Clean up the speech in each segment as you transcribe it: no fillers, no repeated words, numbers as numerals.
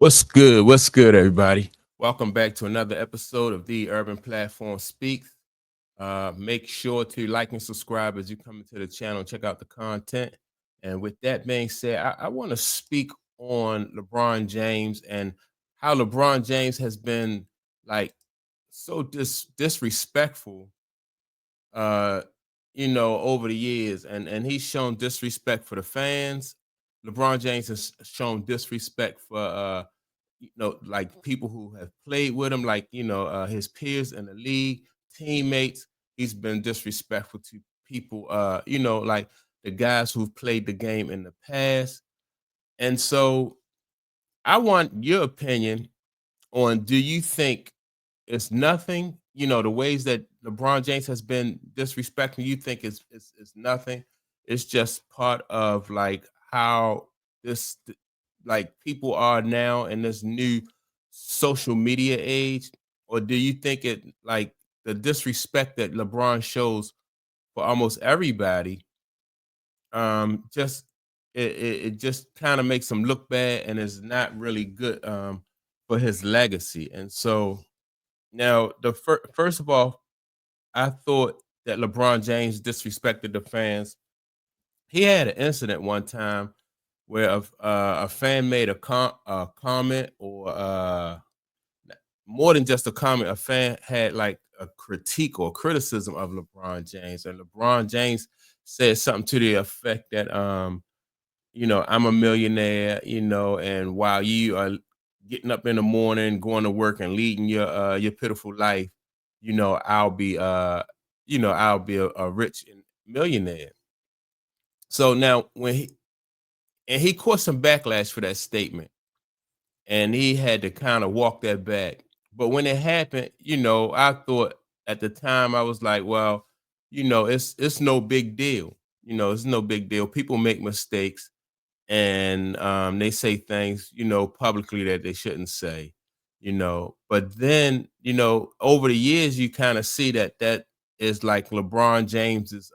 What's good? What's good, everybody? Welcome back to another episode of the Urban Platform Speaks. Make sure to like and subscribe as you come into the channel and check out the content. And with that being said, I want to speak on LeBron James and how LeBron James has been like so disrespectful uh, over the years, and he's shown disrespect for the fans. LeBron James has shown disrespect for like people who have played with him, like his peers in the league, teammates. He's been disrespectful to people, like the guys who've played the game in the past. And so I want your opinion on, do you think it's nothing? The ways that LeBron James has been disrespecting, you think it's nothing. It's just part of like how like people are now in this new social media age, or do you think it like the disrespect that LeBron shows for almost everybody, just it just kind of makes him look bad and is not really good for his legacy. And so now first of all, I thought that LeBron James disrespected the fans. He had an incident one time where a fan made a comment, or more than just a comment. A fan had like a critique or criticism of LeBron James, and LeBron James said something to the effect that I'm a millionaire, and while you are getting up in the morning, going to work and leading your pitiful life, I'll be a rich millionaire. So now he caught some backlash for that statement, and he had to kind of walk that back. But when it happened, I thought at the time, I was like, well, it's no big deal. It's no big deal. People make mistakes, and they say things, publicly that they shouldn't say, But then, over the years, you kind of see that is like LeBron James's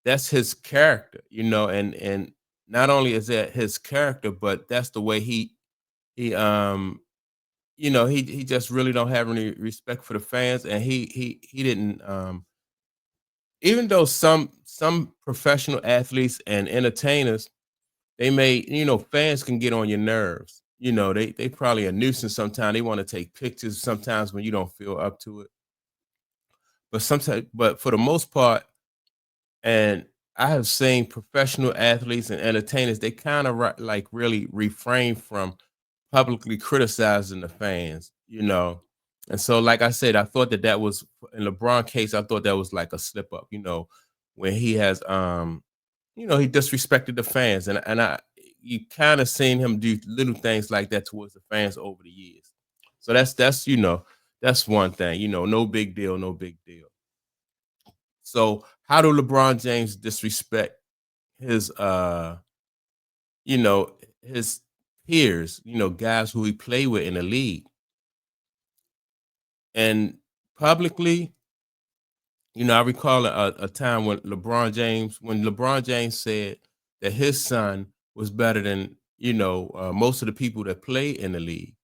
that's his character, and not only is that his character, but that's the way he he just really don't have any respect for the fans, and he didn't even though some professional athletes and entertainers, they may, fans can get on your nerves. They probably a nuisance sometimes. They want to take pictures sometimes when you don't feel up to it. But for the most part, and I have seen professional athletes and entertainers, they kind of like really refrain from publicly criticizing the fans. And so, like I said, I thought that was in LeBron case. I thought that was like a slip up, when he has he disrespected the fans, and I you kind of seen him do little things like that towards the fans over the years. So that's one thing. No big deal, no big deal. So how do LeBron James disrespect his you know his peers, guys who he played with in the league, and publicly? I recall a time when LeBron James said that his son was better than, most of the people that play in the league.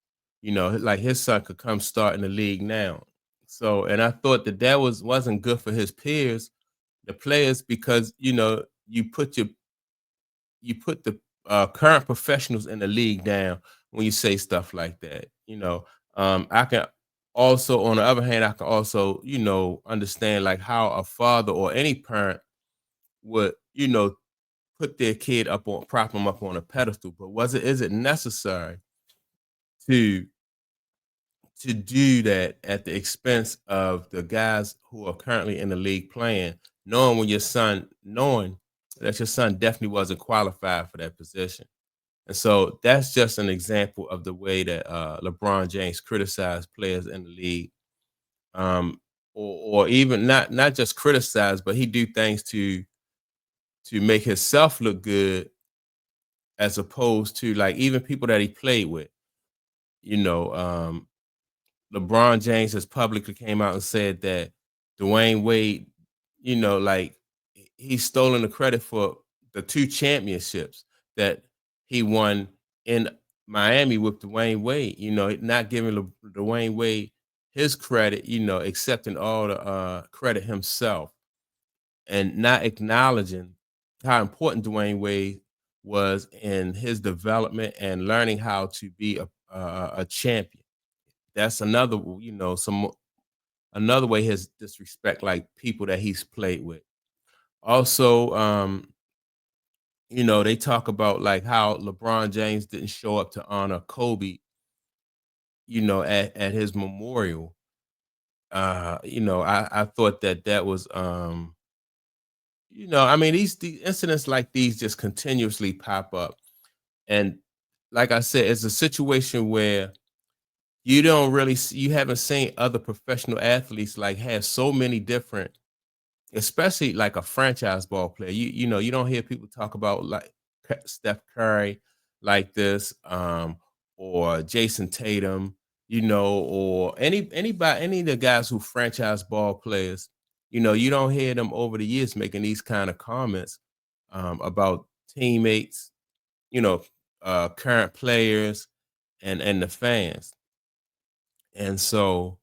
Like his son could come start in the league now. So, and I thought that wasn't good for his peers, the players, because you put the current professionals in the league down when you say stuff like that. I can also, on the other hand, I can also, understand like how a father or any parent would, put their kid prop them up on a pedestal. But is it necessary to do that at the expense of the guys who are currently in the league playing, knowing that your son definitely wasn't qualified for that position? And so that's just an example of the way that LeBron James criticized players in the league, or even not just criticize, but he do things to make himself look good, as opposed to like even people that he played with. You know, LeBron James has publicly came out and said that Dwayne Wade, like he's stolen the credit for the two championships that he won in Miami with Dwayne Wade, not giving Dwayne Wade his credit, accepting all the credit himself and not acknowledging how important Dwayne Wade was in his development and learning how to be a champion. That's another, some another way his disrespect like people that he's played with. Also, they talk about like how LeBron James didn't show up to honor Kobe, at his memorial. I thought that was I mean, these incidents like these just continuously pop up. And like I said, it's a situation where you don't really you haven't seen other professional athletes like have so many different, especially like a franchise ball player. You don't hear people talk about like Steph Curry like this, or Jason Tatum, or any of the guys who franchise ball players. You don't hear them over the years making these kind of comments about teammates, you know, current players and the fans. And so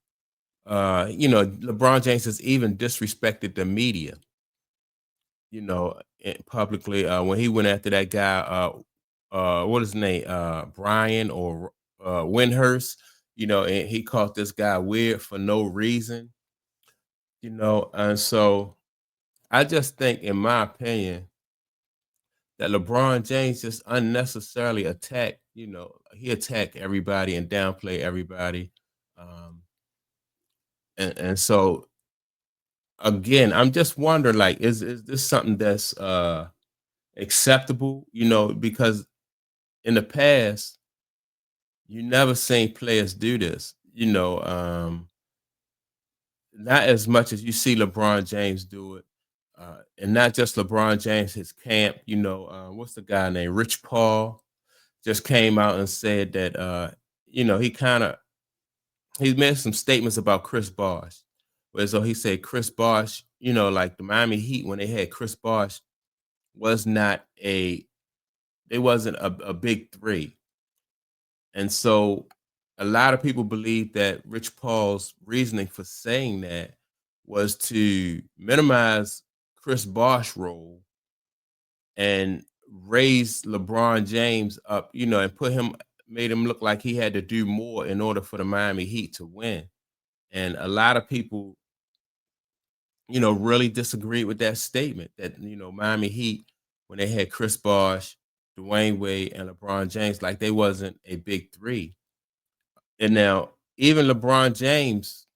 LeBron James has even disrespected the media, publicly, when he went after that guy, what is his name, Brian or Windhurst, and he called this guy weird for no reason, and so I just think, in my opinion, that LeBron James just unnecessarily attacked, he attacked everybody and downplay everybody, um, and so again, I'm just wondering, like, is this something that's acceptable? Because in the past, you never seen players do this. Not as much as you see LeBron James do it, and not just LeBron James, his camp. What's the guy named Rich Paul just came out and said that he kind of he made some statements about Chris Bosh, where so he said Chris Bosh, like the Miami Heat when they had Chris Bosh was not a it wasn't a big three. And so a lot of people believe that Rich Paul's reasoning for saying that was to minimize Chris Bosh's role and raise LeBron James up, and made him look like he had to do more in order for the Miami Heat to win. And a lot of people, really disagreed with that statement that, Miami Heat, when they had Chris Bosh, Dwayne Wade, and LeBron James, like they wasn't a big three. And now even LeBron James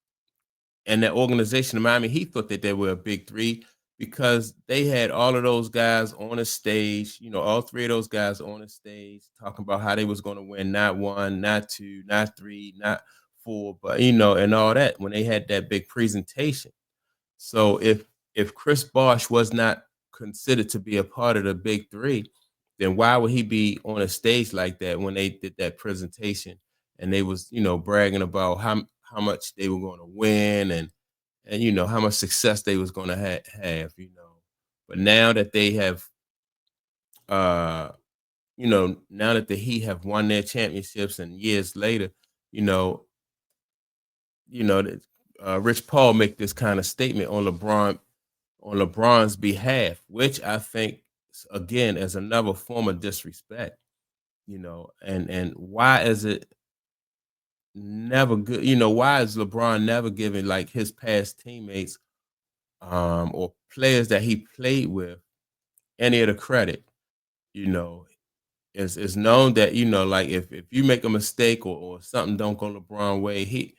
and that organization, the Miami Heat, thought that they were a big three because they had all of those guys on the stage, all three of those guys on the stage talking about how they was going to win not one, not two, not three, not four, but and all that when they had that big presentation. So if Chris Bosh was not considered to be a part of the big three, then why would he be on a stage like that when they did that presentation and they was, bragging about how much they were going to win and how much success they was going to have. But now that they have uh now that the Heat have won their championships and years later, you know, that Rich Paul make this kind of statement on LeBron's behalf, which I think again is another form of disrespect, and why is it never good? Why is LeBron never giving like his past teammates or players that he played with any of the credit? You know, it's known that, like if you make a mistake or something don't go LeBron way,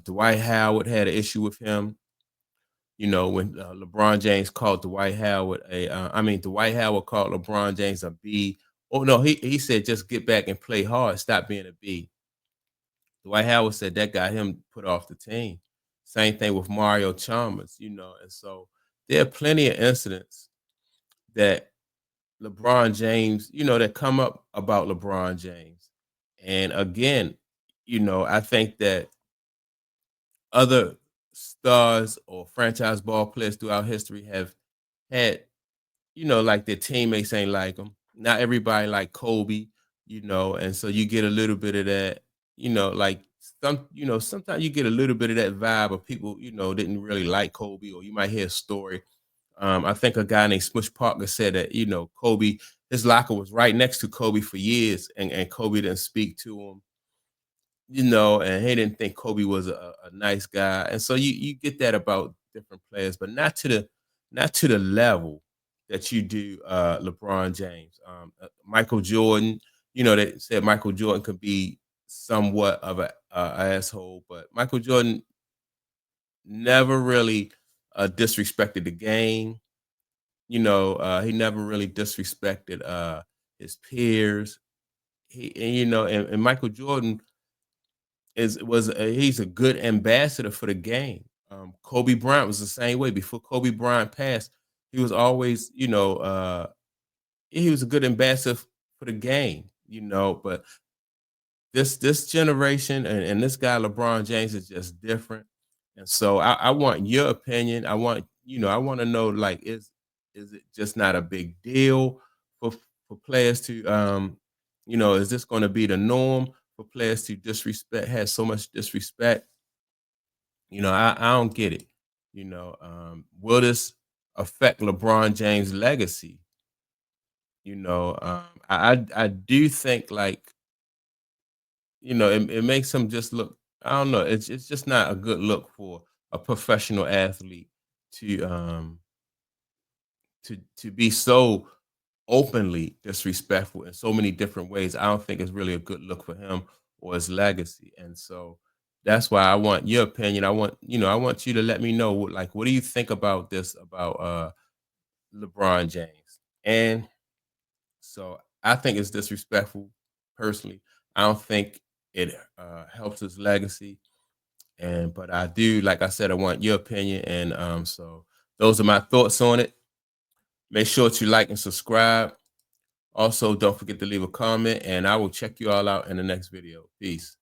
Dwight Howard had an issue with him. When LeBron James called Dwight Howard Dwight Howard called LeBron James a B. Oh no, he said just get back and play hard, stop being a B. Dwight Howard said that got him put off the team. Same thing with Mario Chalmers, and so there are plenty of incidents that LeBron James, that come up about LeBron James. And again, I think that other stars or franchise ball players throughout history have had, like their teammates ain't like them. Not everybody like Kobe, and so you get a little bit of that, like sometimes you get a little bit of that vibe of people, didn't really like Kobe, or you might hear a story. I think a guy named Smush Parker said that, Kobe, his locker was right next to Kobe for years, and Kobe didn't speak to him, and he didn't think Kobe was a nice guy. And so you get that about different players, but not to the level that you do LeBron James. Michael Jordan, they said Michael Jordan could be somewhat of a asshole, but Michael Jordan never really disrespected the game. He never really disrespected his peers. And Michael Jordan he's a good ambassador for the game. Kobe Bryant was the same way. Before Kobe Bryant passed, he was always, he was a good ambassador for the game, but this generation and this guy LeBron James is just different. And so I want your opinion. I want to know, like, is it just not a big deal for players to is this going to be the norm for players to have so much disrespect? I don't get it. Will this affect LeBron James' legacy? I do think, like, it makes him just look. I don't know. It's just not a good look for a professional athlete to to be so openly disrespectful in so many different ways. I don't think it's really a good look for him or his legacy. And so that's why I want your opinion. I want you to let me know, like, what do you think about this, about LeBron James? And so I think it's disrespectful personally. I don't think it helps his legacy. But I do, like I said, I want your opinion. And so those are my thoughts on it. Make sure to like and subscribe. Also, don't forget to leave a comment, and I will check you all out in the next video. Peace.